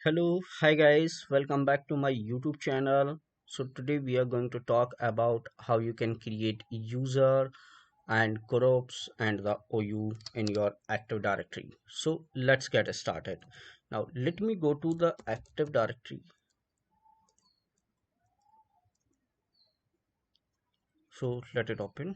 Hello, hi guys, welcome back to my YouTube channel. So today we are going to talk about how you can create user and groups and the OU in your Active Directory. So let's get started. Now let me go to the Active Directory. So let it open.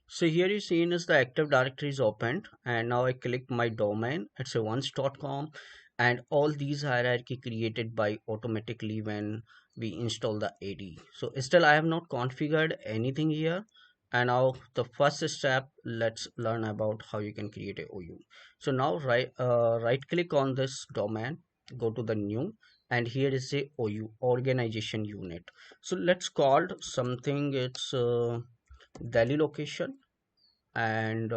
So here you see is the Active Directory is opened and now I click my domain. It's a once.com and all these hierarchy created by automatically when we install the AD. So still I have not configured anything here. And now the first step, let's learn about how you can create a OU. So now right click on this domain, go to the new, and here is a OU organization unit. So let's call something it's Delhi location and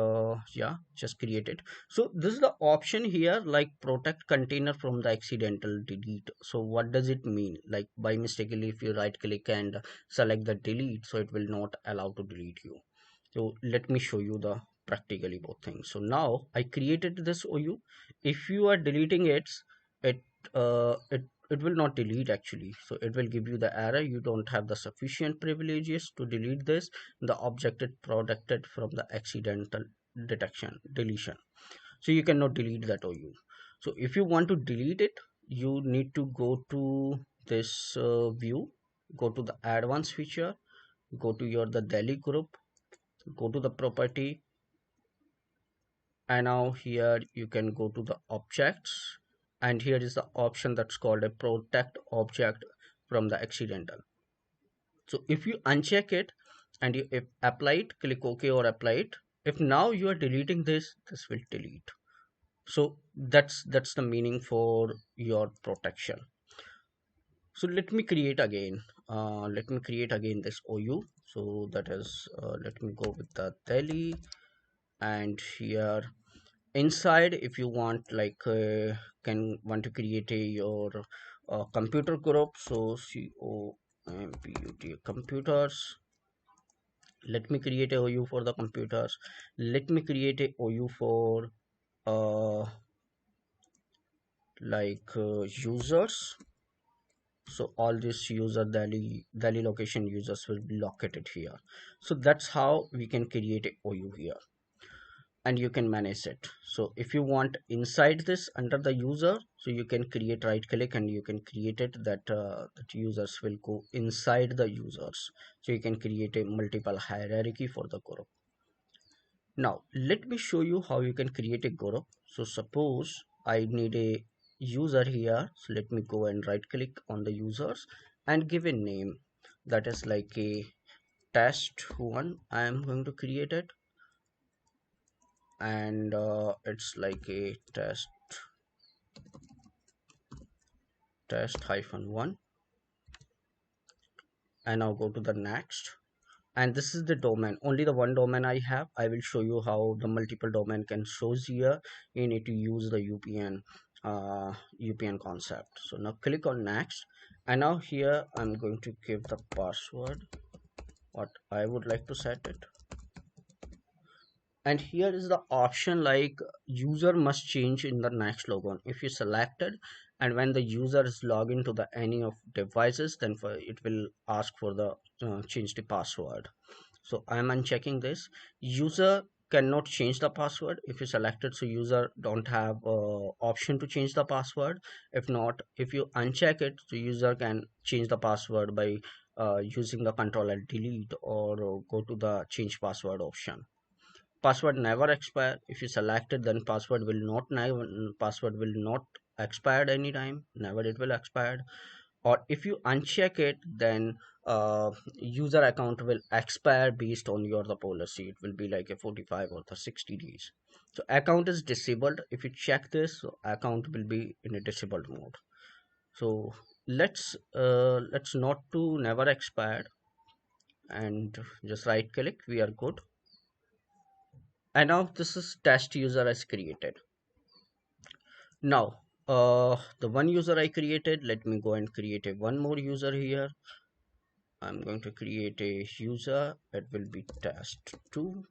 yeah, just create it. So this is the option here, like protect container from the accidental delete. So what does it mean? Like by mistakenly if you right click and select the delete, so it will not allow to delete you. So let me show you the practically both things. So now I created this OU. If you are deleting it, it it will not delete actually. So it will give you the error. You don't have the sufficient privileges to delete this. The object is protected from the accidental detection deletion. So you cannot delete that OU. So if you want to delete it, you need to go to this view, go to the advanced feature, go to your the Delhi group, go to the property, and now here you can go to the objects, and here is the option that's called a protect object from the accidental. So if you uncheck it and you if apply it, click OK or apply it. If now you are deleting this will delete. So that's the meaning for your protection. So let me create again. Let me create again this OU. So that is let me go with the Delhi, and here inside if you want like can want to create a your computer group. So COMPUT computers. Let me create a OU for the computers. Let me create a OU for uh users. So all these user Delhi location users will be located here. So that's how we can create a OU here, and you can manage it. So if you want inside this under the user, so you can create, right click and you can create it that users will go inside the users. So you can create a multiple hierarchy for the group. Now let me show you how you can create a group. So suppose I need a user here, so let me go and right click on the users and give a name that is like a test one. I am going to create it, and it's like a test hyphen one, and now go to the next. And this is the domain, only the one domain I have. I will show you how the multiple domain can shows here. You need to use the UPN concept. So now click on next, and now here I'm going to give the password what I would like to set it. And here is the option like user must change in the next logon. If you selected, and when the user is log into the any of devices, then it will ask for the change the password. So I am unchecking this. User cannot change the password if you selected, so user don't have option to change the password. If not, if you uncheck it, so user can change the password by using the control and delete, or go to the change password option. Password never expire. If you select it, then password will not expired anytime, never it will expired. Or if you uncheck it, then user account will expire based on your the policy. It will be like a 45 or the 60 days. So account is disabled. If you check this, so account will be in a disabled mode. So let's not to never expired, and just right click, we are good. And now this is test user as created. Now the one user I created, let me go and create a one more user here. I'm going to create a user, it will be test2,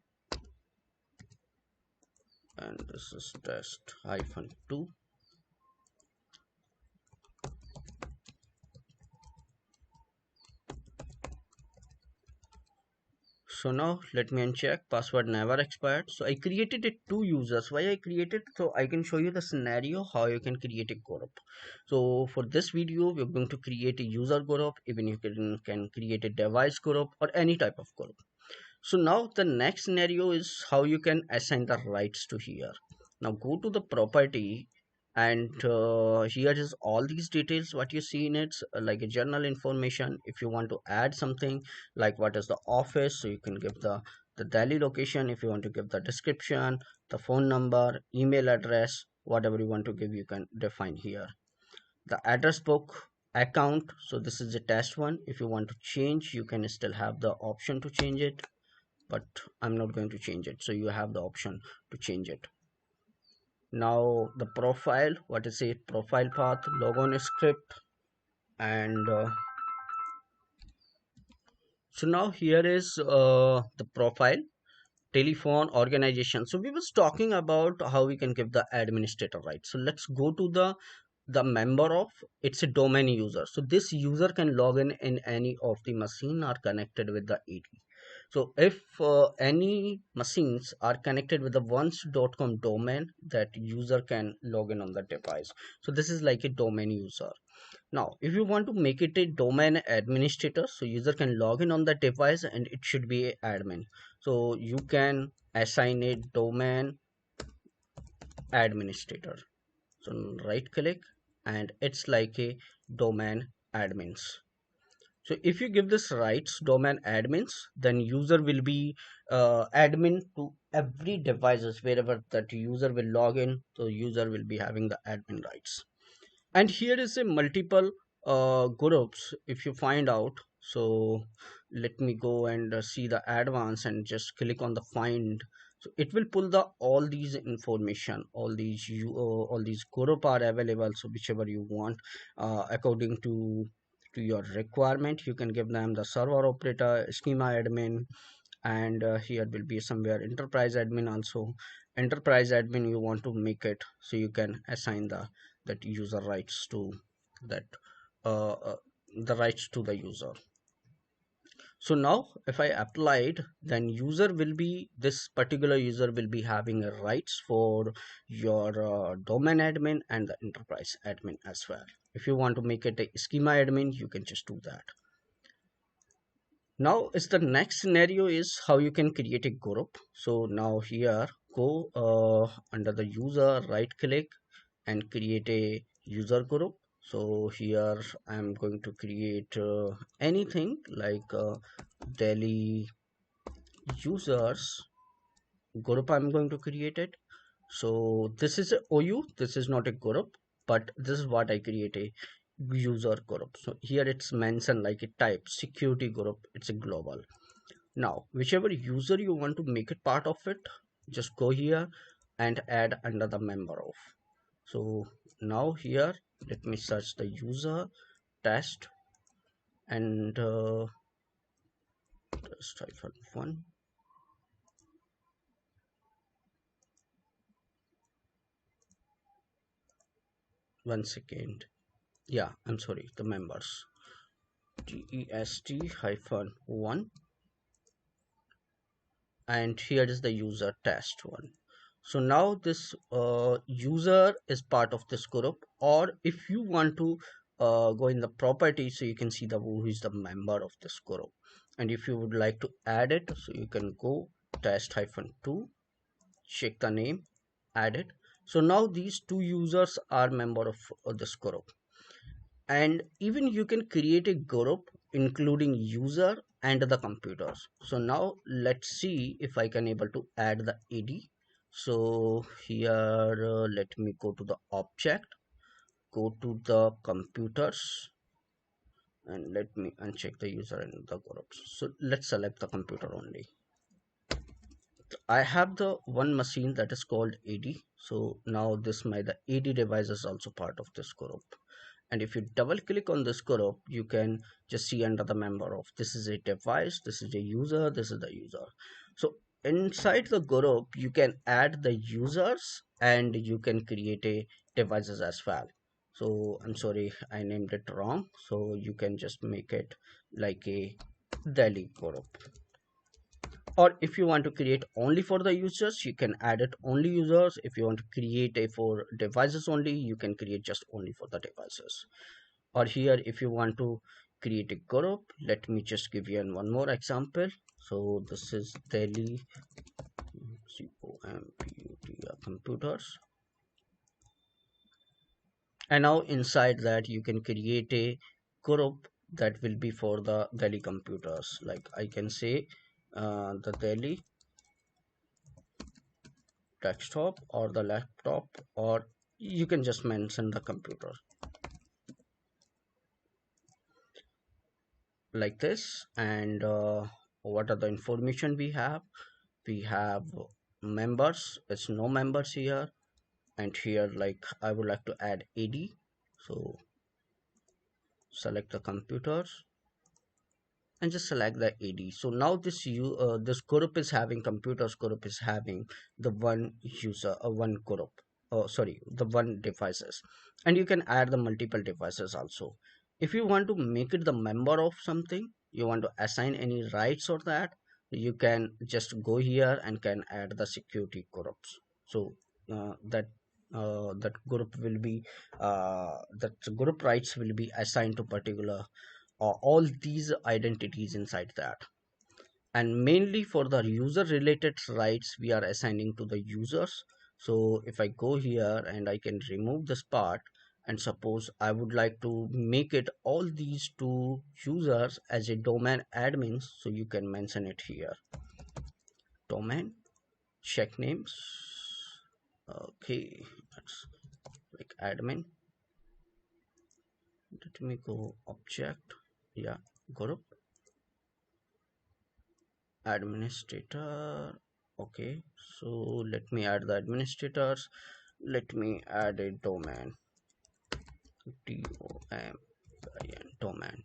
and this is test hyphen 2. So now let me uncheck password never expired. So I created it two users. Why I created, so I can show you the scenario how you can create a group. So for this video we're going to create a user group. Even you can create a device group or any type of group. So now the next scenario is how you can assign the rights to here. Now go to the property, and here is all these details what you see in it, like a general information. If you want to add something like what is the office, so you can give the Delhi location. If you want to give the description, the phone number, email address, whatever you want to give, you can define here. The address book, account, so this is the test one. If you want to change, you can still have the option to change it, but I'm not going to change it, so you have the option to change it. Now the profile, what is it, profile path, logon script, and so now here is the profile, telephone, organization. So we was talking about how we can give the administrator right. So let's go to the member of, it's a domain user. So this user can log in any of the machine are connected with the AD. So if any machines are connected with the once.com domain, that user can log in on the device. So this is like a domain user. Now if you want to make it a domain administrator, so user can log in on the device and it should be a admin. So you can assign a domain administrator. So right click, and it's like a domain admins. So if you give this rights domain admins, then user will be admin to every devices wherever that user will log in. So user will be having the admin rights. And here is a multiple groups if you find out. So let me go and see the advanced and just click on the find. So it will pull the all these information, all these group are available. So whichever you want according to your requirement, you can give them the server operator, schema admin, and here will be somewhere enterprise admin also. Enterprise admin you want to make it, so you can assign that user rights to that uh, uh, the rights to the user. So now if I applied, then user will be, this particular user will be having a rights for your domain admin and the enterprise admin as well. If you want to make it a schema admin, you can just do that. Now is the next scenario is how you can create a group. So now here go under the user, right click and create a user group. So here I'm going to create anything like Delhi users group. I'm going to create it. So this is a OU, this is not a group, but this is what I create a user group. So here it's mentioned like a type security group, it's a global. Now whichever user you want to make it part of it, just go here and add under the member of. So now here let me search the user test, and let's try for one. One second. Yeah, I'm sorry, the members. test-1, and here is the user test one. So now this user is part of this group, or if you want to go in the property, so you can see the who is the member of this group, and if you would like to add it, so you can go test-2, check the name, add it. So now these two users are member of this group. And even you can create a group including user and the computers. So now let's see if I can able to add the AD. So here let me go to the object, go to the computers, and let me uncheck the user and the groups. So let's select the computer only. I have the one machine that is called AD. So now this the AD device is also part of this group. And if you double click on this group, you can just see under the member of, this is a device, this is a user, this is the user. So inside the group you can add the users and you can create a devices as well. So I'm sorry, I named it wrong, so you can just make it like a Delhi group. Or if you want to create only for the users, you can add it only users. If you want to create a for devices only, you can create just only for the devices. Or here, if you want to create a group, let me just give you one more example. So this is Delhi computer computers, and now inside that you can create a group that will be for the Delhi computers. Like I can say the Delhi desktop or the laptop, or you can just mention the computer like this. And what are the information we have? We have members. It's no members here. And here, like I would like to add AD, so select the computers and just select the AD. So now this group is having computers group is having the one user, one group. Oh, sorry, the one devices, and you can add the multiple devices also. If you want to make it the member of something, you want to assign any rights or that, you can just go here and can add the security groups. So that group will be that group rights will be assigned to particular all these identities inside that. And mainly for the user related rights we are assigning to the users. So if I go here and I can remove this part, and suppose I would like to make it all these two users as a domain admins, so you can mention it here, domain check names. Okay, that's like admin. Let me go object, yeah, group administrator. Okay, so let me add the administrators. Let me add a domain, domain,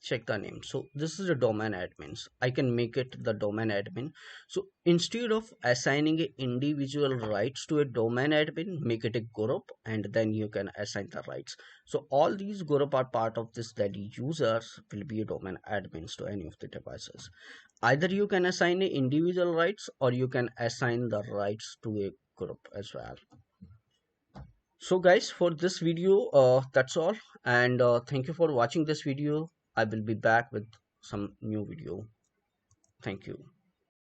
check the name. So this is the domain admins. I can make it the domain admin. So instead of assigning a individual rights to a domain admin, make it a group and then you can assign the rights. So all these group are part of this, that users will be a domain admins to any of the devices. Either you can assign a individual rights or you can assign the rights to a group as well. So guys, for this video that's all, and thank you for watching this video. I will be back with some new video. Thank you.